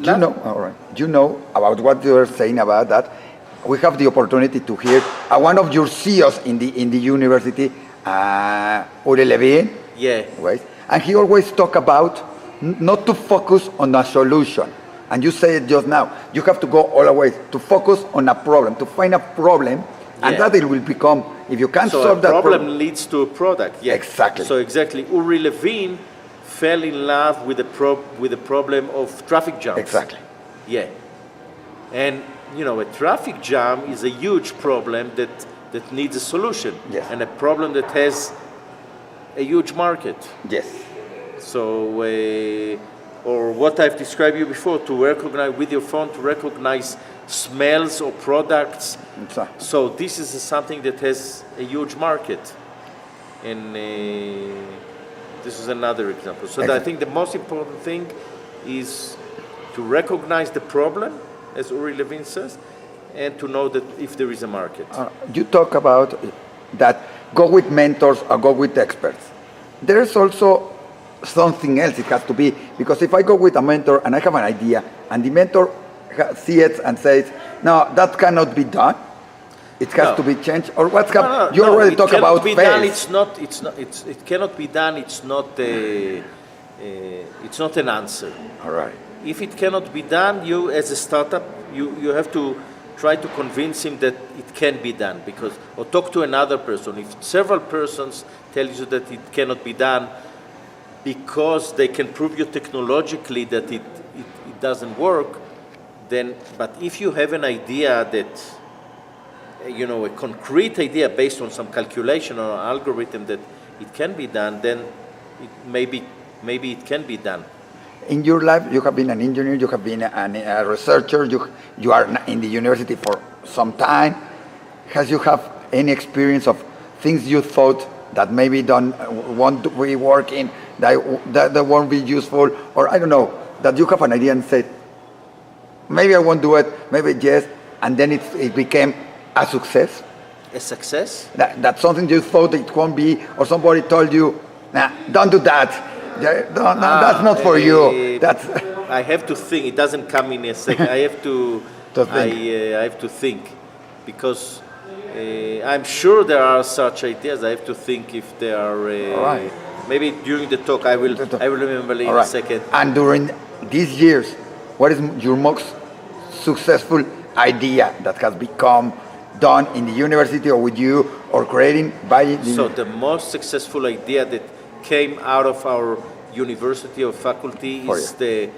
All right. You know about what you are saying about that. We have the opportunity to hear one of your CEOs in the university, Uri Levin. Yeah. Right? And he always talk about not to focus on a solution. And you say it just now. You have to go all the way to focus on a problem, to find a problem, and that it will become. If you can't solve that problem leads to a product. Yeah. Exactly. So exactly, Uri Levin fell in love with the problem of traffic jams. Exactly. Yeah. And a traffic jam is a huge problem that needs a solution. Yes. And a problem that has a huge market. Yes. So, or what I've described you before, to recognize with your phone, to recognize smells or products. Exactly. So this is something that has a huge market. And this is another example. So I think the most important thing is to recognize the problem, as Uri Levin says, and to know that if there is a market. You talk about that go with mentors or go with experts. There's also something else it has to be, because if I go with a mentor and I have an idea and the mentor sees it and says, no, that cannot be done, it has to be changed, or what's happening? You already talk about fail. It cannot be done. It's not an answer. All right. If it cannot be done, you as a startup, you have to try to convince him that it can be done, or talk to another person. If several persons tell you that it cannot be done because they can prove you technologically that it doesn't work, then, but if you have an idea that, a concrete idea based on some calculation or algorithm that it can be done, then maybe it can be done. In your life, you have been an engineer, you have been a researcher, you are in the university for some time. Has you have any experience of things you thought that maybe won't be working, that won't be useful, or I don't know, that you have an idea and say, maybe I won't do it, maybe yes, and then it became a success? A success? That's something you thought it won't be, or somebody told you, nah, don't do that. That's not for you. I have to think. It doesn't come in a second. I have to think. I have to think, because I'm sure there are such ideas. I have to think if they are. Right. Maybe during the talk I will remember in a second. And during these years, what is your most successful idea that has become done in the university or with you or creating by? So the most successful idea that came out of our university or faculty is the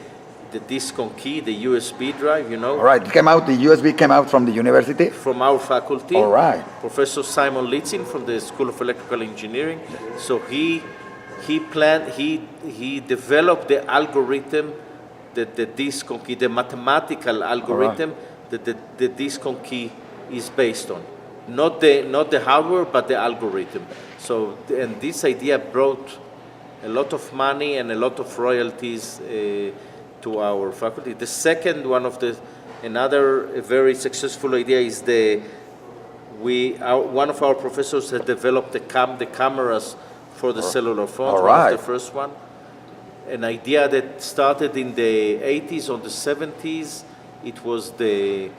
disk on key, the USB drive, All right, the USB came out from the university? From our faculty. All right. Professor Simon Litzin from the School of Electrical Engineering. So he developed the algorithm that the disk on key, the mathematical algorithm that the disk on key is based on. Not the hardware, but the algorithm. So, and this idea brought a lot of money and a lot of royalties to our faculty. The second one another very successful idea is one of our professors had developed the cameras for the cellular phones. One of the first one. An idea that started in the 80s, or the 70s. It was the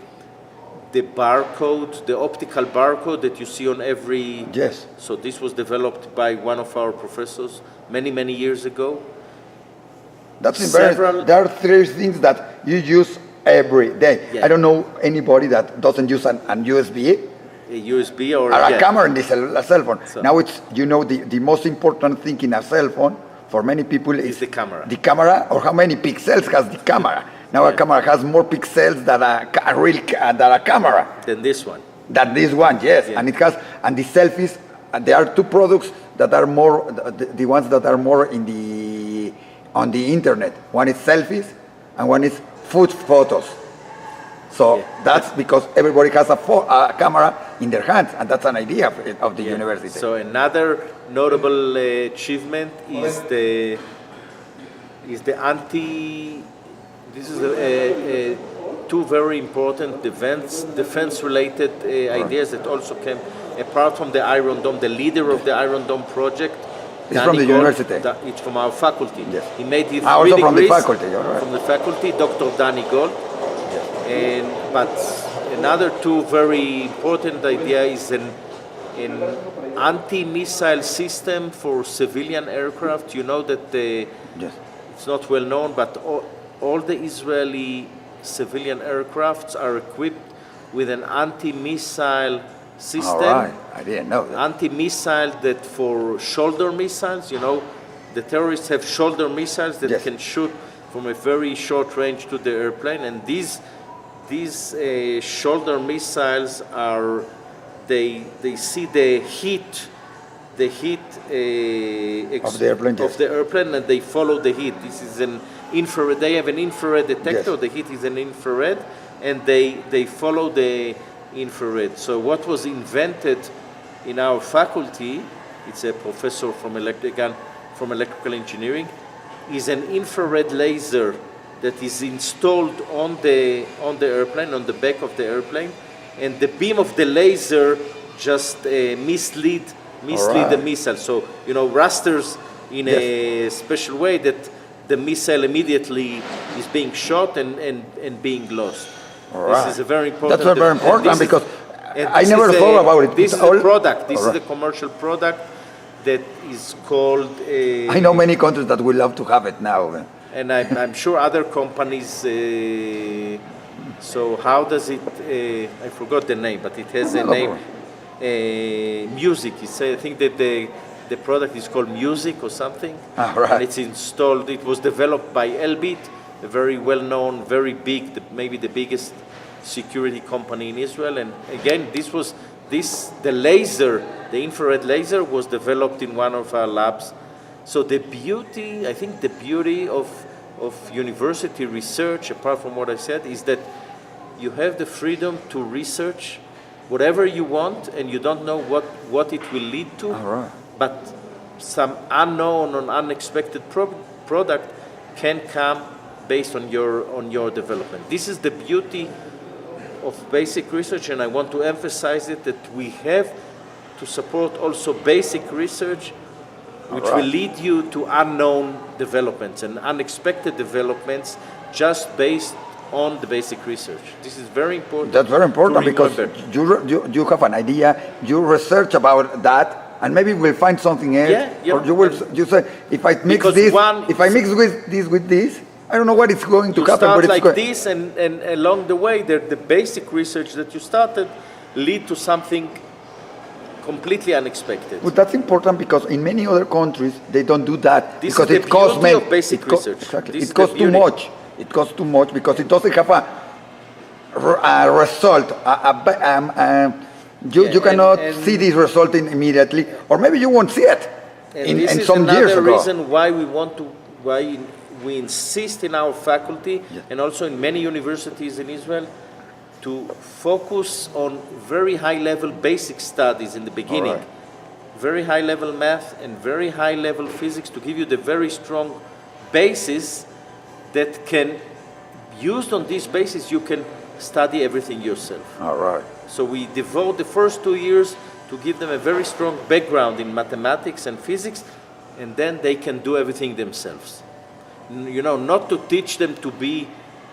barcode, the optical barcode that you see on every. Yes. So this was developed by one of our professors many years ago. That's very. There are three things that you use every day. Yeah. I don't know anybody that doesn't use an USB. A USB or a camera in the cell phone. So, now it's the most important thing in a cell phone for many people is the camera. The camera, or how many pixels has the camera. Now a camera has more pixels than a camera. Than this one. Than this one, yes. Yeah. And it has, and the selfies, there are two products that are more, the ones that are more on the internet. One is selfies, and one is food photos. So that's because everybody has a camera in their hands, and that's an idea of the university. So another notable achievement is the anti. This is two very important defense-related ideas that also came apart from the Iron Dome. The leader of the Iron Dome project It's from the university. It's from our faculty. Yes. He made his Also three from the degrees faculty, all right. from the faculty, Dr. Danny Gold. But another two very important idea is an anti-missile system for civilian aircraft. You know that Yes. it's not well known, but all the Israeli civilian aircrafts are equipped with an anti-missile system. All right. I didn't know that. Anti-missile that for shoulder missiles, you know, the terrorists have shoulder missiles that Yes. can shoot from a very short range to the airplane, and these shoulder missiles are they see the heat Of the airplane, yes. of the airplane, and they follow the heat. This is an infrared. They have an infrared detector. Yes. The heat is an infrared, and they follow the infrared. So what was invented in our faculty, it's a professor from electrical engineering, is an infrared laser that is installed on the airplane, on the back of the airplane, and the beam of the laser just mislead the missile. So, you know, rasters in a special way that the missile immediately is being shot and being lost. All right. This is a very important. That's very important because I this never is thought about it. This It's is a all- product. This All is right. a commercial product that is called. I know many countries that would love to have it now. And I'm sure other companies. So how does it? I forgot the name, but it has a No name. Music. I think that the product is called Music or something. Ah, right. And it's installed. It was developed by Elbit, a very well-known, very big, maybe the biggest security company in Israel. And again, the laser, the infrared laser, was developed in one of our labs. So the beauty, I think the beauty of university research, apart from what I said, is that you have the freedom to research whatever you want, and you don't know what it will lead to. All right. But some unknown or unexpected product can come based on your development. This is the beauty of basic research, and I want to emphasize it, that we have to support also basic research, which All right. will lead you to unknown developments and unexpected developments just based on the basic research. This is very important. That's very important to because remember. you have an idea, you research about that, and maybe we'll find something else. Yeah. Or you say, if I mix Because this, one- if I mix with this, I don't know what it's going to You happen. start But it's like this, and along the way, the basic research that you started lead to something completely unexpected. But that's important because in many other countries they don't do that This because is the it costs beauty of basic research. Exactly. This is It costs the too beauty. much. It costs too much because it doesn't have a result. You Yeah, cannot and see this result immediately, or maybe you won't see it And this in is some years another ago. reason why we insist in our faculty and also in many universities in Israel to focus on very high-level basic studies in the beginning. All right. Very high-level math and very high-level physics to give you the very strong basis that can, used on this basis, you can study everything yourself. All right. So we devote the first 2 years to give them a very strong background in mathematics and physics, and then they can do everything themselves. You know, not to teach them to be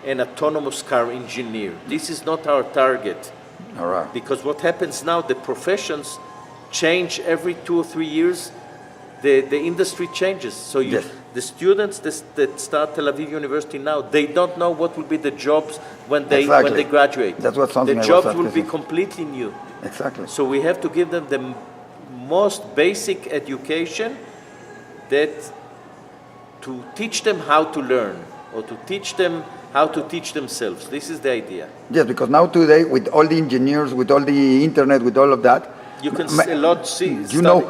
an autonomous car engineer. This is not our target. All right. Because what happens now, the professions change every 2 or 3 years. The industry changes. So Yes. the students that start Tel Aviv University now, they don't know what will be the jobs when they graduate. That's what something I the was jobs will be asking. completely new. Exactly. So we have to give them the most basic education to teach them how to learn, or to teach them how to teach themselves. This is the idea. Yes, because now today, with all the engineers, with all the internet, with all of that, You can ma- a lot see. you know,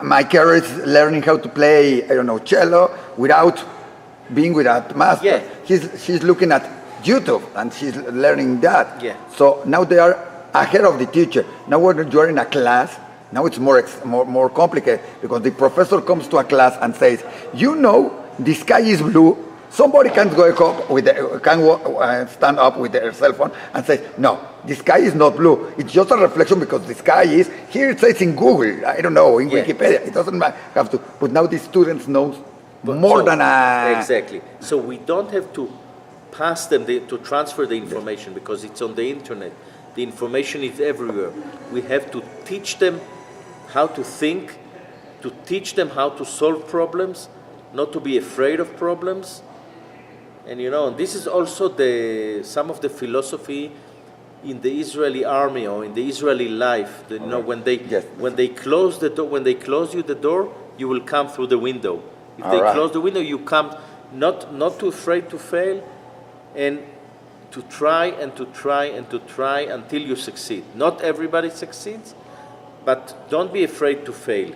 my career is learning how to play, I don't know, cello without being with a master. Yeah. She's looking at YouTube and she's learning that. Yeah. So now they are ahead of the teacher. Now when you're in a class, now it's more complicated because the professor comes to a class and says, you know, the sky is blue, Somebody can stand up with their cell phone and say, no, the sky is not blue. It's just a reflection because the sky is, here it says in Google, I don't know, in Wikipedia. It doesn't have to. But now the students know more than a... Exactly. So we don't have to pass them, to transfer the information because it's on the internet. The information is everywhere. We have to teach them how to think, to teach them how to solve problems, not to be afraid of problems. And this is also some of the philosophy in the Israeli army or in the Israeli life. When they close the door, when they close you the door, you will come through the window. If they close the window, you come not too afraid to fail, and to try and to try and to try until you succeed. Not everybody succeeds, but don't be afraid to fail.